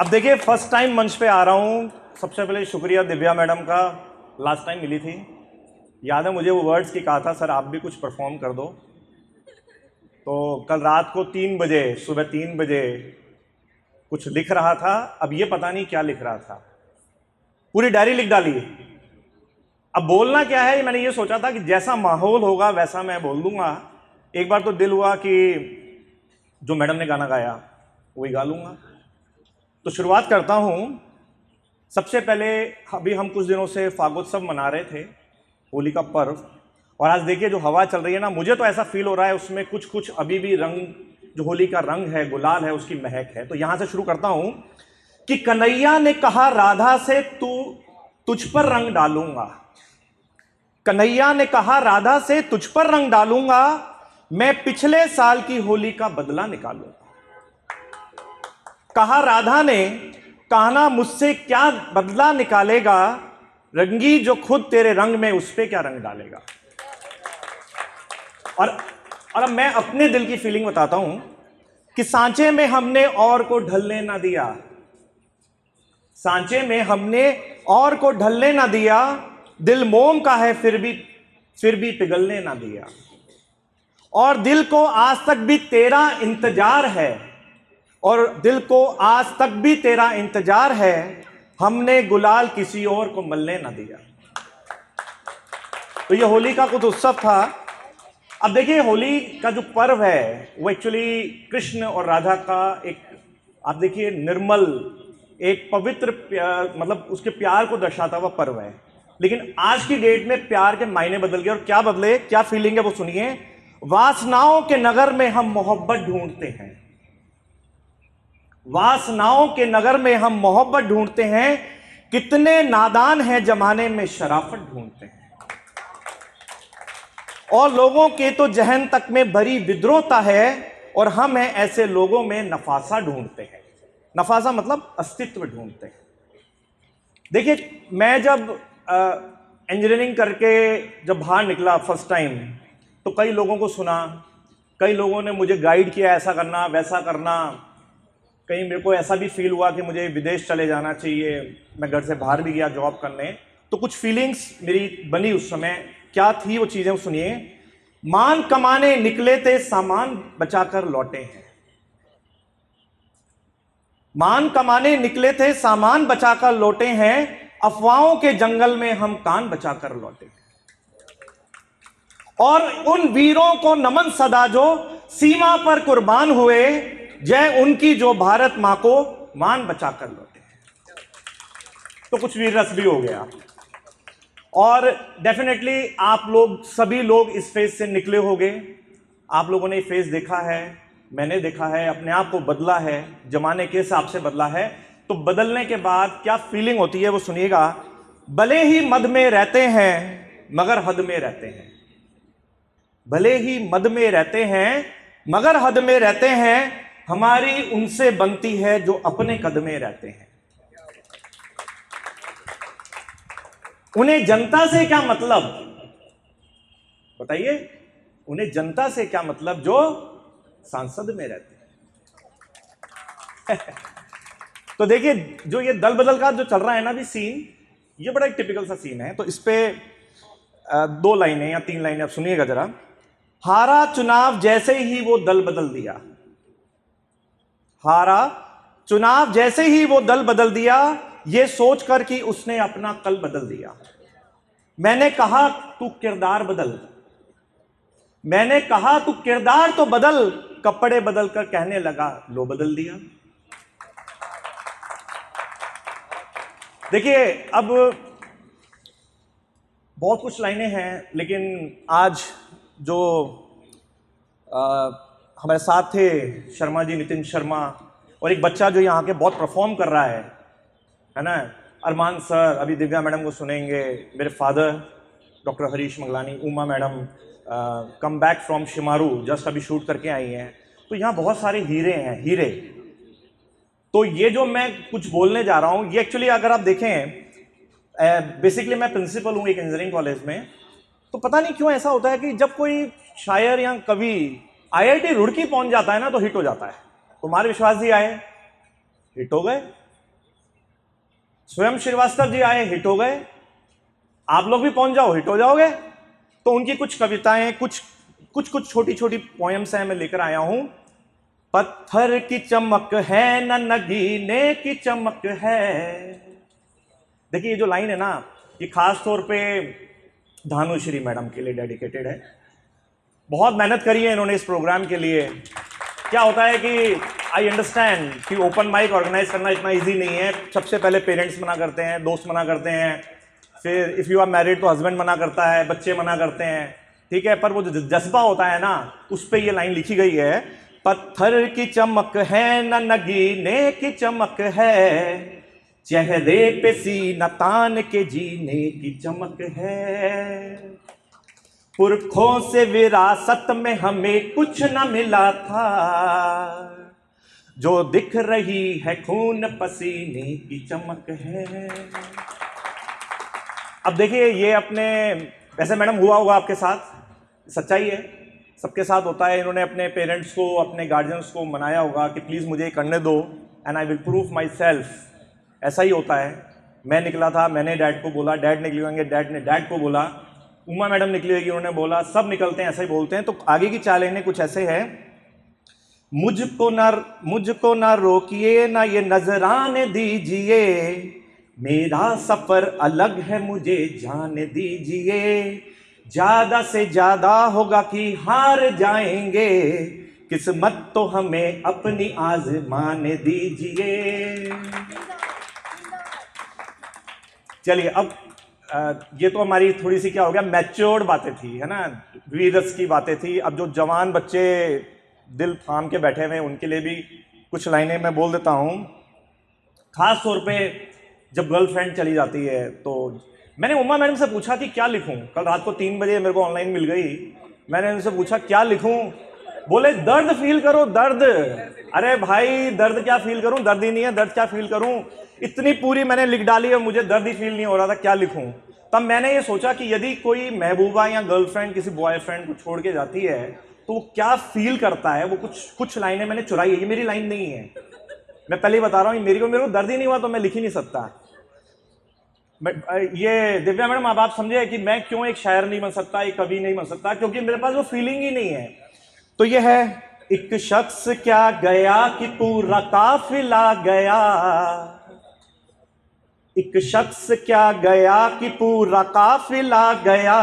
अब देखिए first time मंच पे आ रहा हूँ। सबसे पहले शुक्रिया दिव्या मैडम का, लास्ट टाइम मिली थी, याद है मुझे वो वर्ड्स की, कहा था सर आप भी कुछ परफॉर्म कर दो। तो कल रात को 3 बजे, सुबह 3 बजे कुछ लिख रहा था, अब ये पता नहीं क्या लिख रहा था, पूरी डायरी लिख डाली। अब बोलना क्या है, मैंने ये सोचा था कि जैसा माहौल होगा वैसा मैं बोल दूंगा। एक बार तो दिल हुआ कि जो मैडम ने गाना गाया वही गा लूंगा। तो शुरुआत करता हूं। सबसे पहले अभी हम कुछ दिनों से फागोत्सव मना रहे थे, होली का पर्व, और आज देखिए जो हवा चल रही है ना, मुझे तो ऐसा फील हो रहा है उसमें कुछ कुछ अभी भी रंग, जो होली का रंग है, गुलाल है, उसकी महक है। तो यहां से शुरू करता हूं कि कन्हैया ने कहा राधा से तुझ पर रंग डालूंगा। कन्हैया ने कहा राधा से तुझ पर रंग डालूंगा, मैं पिछले साल की होली का बदला निकालूंगा। कहा राधा ने, कहना मुझसे क्या बदला निकालेगा, रंगी जो खुद तेरे रंग में उस पे क्या रंग डालेगा। और अब मैं अपने दिल की फीलिंग बताता हूं कि सांचे में हमने और को ढलने ना दिया, सांचे में हमने और को ढलने ना दिया, दिल मोम का है फिर भी पिघलने ना दिया। और दिल को आज तक भी तेरा इंतजार है, और दिल को आज तक भी तेरा इंतजार है, हमने गुलाल किसी और को मलने ना दिया। तो ये होली का कुछ उत्सव था। अब देखिए होली का जो पर्व है वो एक्चुअली कृष्ण और राधा का एक, आप देखिए, निर्मल, एक पवित्र मतलब उसके प्यार को दर्शाता हुआ पर्व है। लेकिन आज की डेट में प्यार के मायने बदल गए, और क्या बदले, क्या फीलिंग है वो सुनिए। वासनाओं के नगर में हम मोहब्बत ढूंढते हैं, वासनाओं के नगर में हम मोहब्बत ढूंढते हैं, कितने नादान हैं जमाने में शराफत ढूंढते हैं। और लोगों के तो जहन तक में भरी विद्रोहता है, और हम हैं ऐसे लोगों में नफासा ढूंढते हैं। नफासा मतलब अस्तित्व ढूंढते हैं। देखिए मैं जब इंजीनियरिंग करके जब बाहर निकला फर्स्ट टाइम, तो कई लोगों को सुना, कई लोगों ने मुझे गाइड किया ऐसा करना वैसा करना। कहीं मेरे को ऐसा भी फील हुआ कि मुझे विदेश चले जाना चाहिए, मैं घर से बाहर भी गया जॉब करने। तो कुछ फीलिंग्स मेरी बनी उस समय, क्या थी वो चीजें सुनिए। मान कमाने निकले थे सामान बचाकर लौटे हैं, मान कमाने निकले थे सामान बचाकर लौटे हैं, अफवाहों के जंगल में हम कान बचाकर लौटे हैं। और उन वीरों को नमन सदा जो सीमा पर कुर्बान हुए, जय उनकी जो भारत मां को मान बचाकर लौटे हैं। तो कुछ वीर रस भी हो गया। और डेफिनेटली आप लोग, सभी लोग इस फेज से निकले होंगे। आप लोगों ने ये फेज देखा है, मैंने देखा है, अपने आप को बदला है, जमाने के हिसाब से बदला है। तो बदलने के बाद क्या फीलिंग होती है वो सुनिएगा। भले ही मद में रहते हैं मगर हद में रहते हैं, भले ही मद में रहते हैं मगर हद में रहते हैं, हमारी उनसे बनती है जो अपने कद में रहते हैं। उन्हें जनता से क्या मतलब, बताइए, उन्हें जनता से क्या मतलब जो सांसद में रहते हैं। तो देखिए जो ये दल बदल का जो चल रहा है ना भी सीन, ये बड़ा एक टिपिकल सा सीन है। तो इस पे 2 लाइनें या 3 लाइनें आप सुनिएगा जरा। हारा चुनाव जैसे ही वो दल बदल दिया, हारा चुनाव जैसे ही वो दल बदल दिया, ये सोचकर कि उसने अपना कल बदल दिया। मैंने कहा तू किरदार बदल, मैंने कहा तू किरदार तो बदल, कपड़े बदल कर कहने लगा लो बदल दिया। देखिए अब बहुत कुछ लाइनें हैं, लेकिन आज जो हमारे साथ थे शर्मा जी, नितिन शर्मा, और एक बच्चा जो यहाँ के बहुत परफॉर्म कर रहा है ना, अरमान सर, अभी दिव्या मैडम को सुनेंगे, मेरे father doctor Harish Manglani, Uma madam come back from Shemaroo, just अभी शूट करके आई हैं। तो यहाँ बहुत सारे हीरे हैं, हीरे। तो ये जो मैं कुछ बोलने जा रहा हूँ, ये एक्चुअली अगर आप देखें, बेसिकली मैं प्रिंसिपल हूँ एक इंजीनियरिंग कॉलेज में। तो पता नहीं क्यों ऐसा होता है कि जब कोई शायर या कवि IIT रुड़की पहुंच जाता है ना, तो हिट हो जाता है। तुम्हारे विश्वास ही आए, हिट हो गए। स्वयं श्रीवास्तव जी आए, हिट हो गए, आप लोग भी पहुंच जाओ, हिट हो जाओगे। तो उनकी कुछ कविताएं, कुछ छोटी छोटी पोएम्स हैं, मैं लेकर आया हूं। पत्थर की चमक है न नगीने की चमक है। देखिए ये जो लाइन है ना, ये खास तौर पे धानुश्री मैडम के लिए डेडिकेटेड है। बहुत मेहनत करी है इन्होंने इस प्रोग्राम के लिए। क्या होता है कि आई अंडरस्टैंड कि ओपन माइक ऑर्गेनाइज करना इतना इजी नहीं है। सबसे पहले पेरेंट्स मना करते हैं, दोस्त मना करते हैं, फिर इफ़ यू आर मैरिड तो हस्बैंड मना करता है, बच्चे मना करते हैं, ठीक है। पर वो जो जज्बा होता है ना, उस पर ये लाइन लिखी गई है, पत्थर की चमक है न नगीने की चमक है, चेहरे पे सीना तान के जीने की चमक है। पुरखों से विरासत में हमें कुछ न मिला था, जो दिख रही है खून पसीने की चमक है। अब देखिए ये अपने, वैसे मैडम हुआ होगा आपके साथ, सच्चाई है, सबके साथ होता है। इन्होंने अपने पेरेंट्स को, अपने गार्जियंस को मनाया होगा कि प्लीज़ मुझे करने दो and I will prove my self. ऐसा ही होता है। मैं निकला था, मैंने डैड को बोला, डैड निकले होंगे, डैड ने डैड को बोला, उमा मैडम निकली होगी, उन्होंने बोला, सब निकलते हैं, ऐसा ही बोलते हैं। तो आगे की चाल इन्हें कुछ ऐसे है, मुझको ना रोकिए ना ये नजराने दीजिए, मेरा सफर अलग है मुझे जाने दीजिए, ज्यादा से ज्यादा होगा कि हार जाएंगे, किस्मत तो हमें अपनी आजमाने दीजिए। चलिए अब ये तो हमारी थोड़ी सी क्या हो गया, मैच्योर्ड बातें थी, है ना, वीरस की बातें थी। अब जो जवान बच्चे दिल थाम के बैठे हुए हैं उनके लिए भी कुछ लाइनें मैं बोल देता हूँ। खास तौर पे जब गर्लफ्रेंड चली जाती है तो मैंने उमा मैडम से पूछा कि क्या लिखूं। कल रात को 3 बजे मेरे को ऑनलाइन मिल गई, मैंने उनसे पूछा क्या लिखूं, बोले दर्द फील करो, दर्द। अरे भाई दर्द क्या फील करूं, दर्द ही नहीं है, दर्द क्या फील करूं। इतनी पूरी मैंने लिख डाली और मुझे दर्द ही फील नहीं हो रहा था, क्या लिखूं। तब मैंने ये सोचा कि यदि कोई महबूबा या गर्लफ्रेंड किसी बॉयफ्रेंड को छोड़ के जाती है तो वो क्या फील करता है, वो कुछ लाइनें मैंने चुराई है। ये मेरी लाइन नहीं है, मैं पहले ही बता रहा हूँ, मेरे को दर्द ही नहीं हुआ तो मैं लिख ही नहीं सकता। ये दिव्या मैडम अब आप समझे कि मैं क्यों एक शायर नहीं बन सकता, एक कवि नहीं बन सकता, क्योंकि मेरे पास वो फीलिंग ही नहीं है। तो ये है, एक शख्स क्या गया कि पूरा काफिला गया, एक शख्स क्या गया कि पूरा काफिला गया,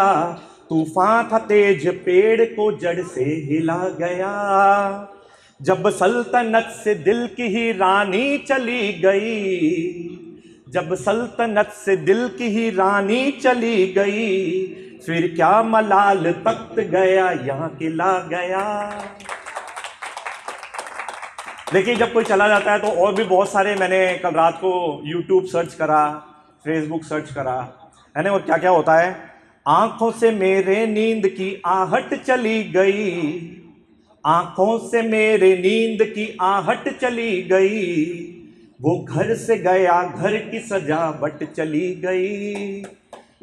तूफान था तेज पेड़ को जड़ से हिला गया, जब सल्तनत से दिल की ही रानी चली गई, जब सल्तनत से दिल की ही रानी चली गई, फिर क्या मलाल तख्त गया यहाँ किला गया। देखिए जब कोई चला जाता है तो और भी बहुत सारे, मैंने कल रात को YouTube सर्च करा, Facebook सर्च करा, है ना, और क्या क्या होता है। आंखों से मेरे नींद की आहट चली गई, आंखों से मेरे नींद की आहट चली गई, वो घर से गया घर की सजावट चली गई,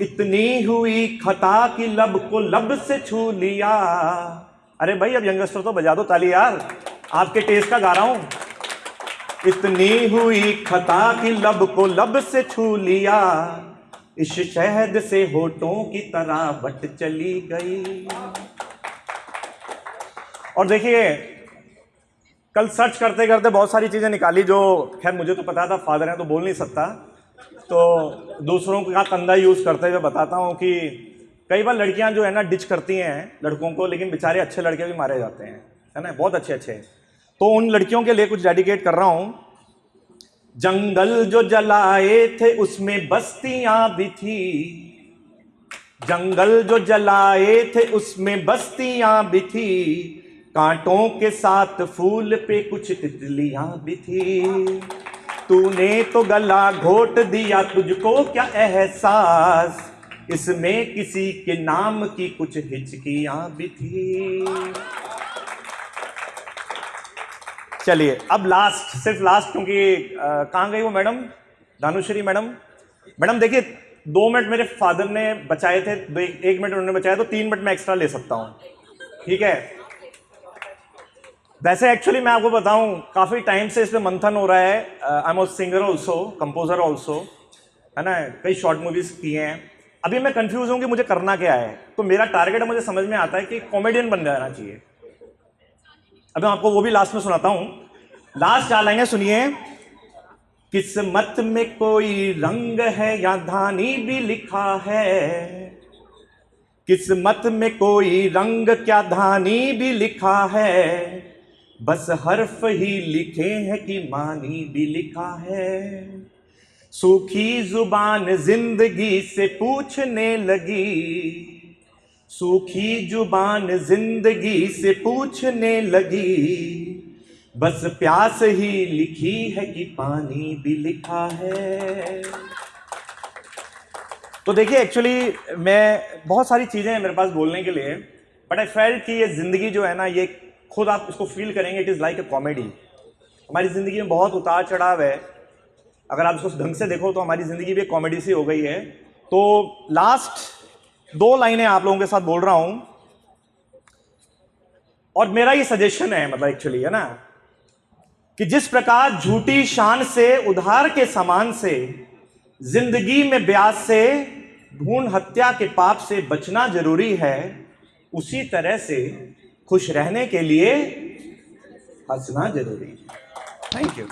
इतनी हुई खता कि लब को लब से छू लिया। अरे भाई अब यंगस्टर तो बजा दो ताली यार, आपके टेस्ट का गा रहा हूं। इतनी हुई खता कि लब को लब से छू लिया, इस शहद से होठों की तरह बट चली गई। और देखिए कल सर्च करते करते बहुत सारी चीजें निकाली, जो खैर मुझे तो पता था, फादर है तो बोल नहीं सकता, तो दूसरों का कंधा यूज करते हुए बताता हूं कि कई बार लड़कियां जो है ना डिच करती हैं लड़कों को, लेकिन बेचारे अच्छे लड़के भी मारे जाते हैं, है ना, बहुत अच्छे अच्छे। तो उन लड़कियों के लिए कुछ डेडिकेट कर रहा हूं। जंगल जो जलाए थे उसमें बस्तियां भी थी, जंगल जो जलाए थे उसमें बस्तियां भी थी, कांटों के साथ फूल पे कुछ तितलियां भी थी, तूने तो गला घोट दिया तुझको क्या एहसास, इसमें किसी के नाम की कुछ हिचकियां भी थी। चलिए अब लास्ट, सिर्फ लास्ट, क्योंकि कहाँ गई वो मैडम, धानुश्री मैडम। मैडम देखिए 2 मिनट मेरे फादर ने बचाए थे, 1 मिनट उन्होंने बचाया, तो 3 मिनट मैं एक्स्ट्रा ले सकता हूँ, ठीक है। वैसे एक्चुअली मैं आपको बताऊं, काफ़ी टाइम से इस पर मंथन हो रहा है। I am a singer also, composer also, है ना, कई शॉर्ट मूवीज किए हैं। अभी मैं कंफ्यूज हूँ कि मुझे करना क्या है। तो मेरा टारगेट मुझे समझ में आता है कि कॉमेडियन बन जाना चाहिए। अभी मैं आपको वो भी लास्ट में सुनाता हूँ। लास्ट 4 लाइनें सुनिए। किस्मत में कोई रंग है या धानी भी लिखा है, किस्मत में कोई रंग क्या धानी भी लिखा है, बस हर्फ ही लिखे हैं कि मानी भी लिखा है। सूखी जुबान जिंदगी से पूछने लगी, सूखी जुबान जिंदगी से पूछने लगी, बस प्यास ही लिखी है कि पानी भी लिखा है। तो देखिए, एक्चुअली मैं बहुत सारी चीज़ें हैं मेरे पास बोलने के लिए, बट आई फेल्ट कि ये ज़िंदगी जो है ना, ये खुद आप इसको फील करेंगे, it is like a comedy. हमारी ज़िंदगी में बहुत उतार चढ़ाव है। अगर आप इसको ढंग से देखो तो हमारी ज़िंदगी भी एक कॉमेडी सी हो गई है। तो लास्ट 2 लाइनें आप लोगों के साथ बोल रहा हूं, और मेरा ये सजेशन है, मतलब एक्चुअली, है ना, कि जिस प्रकार झूठी शान से उधार के समान से जिंदगी में ब्याज से भ्रूण हत्या के पाप से बचना जरूरी है, उसी तरह से खुश रहने के लिए हंसना जरूरी है। Thank you.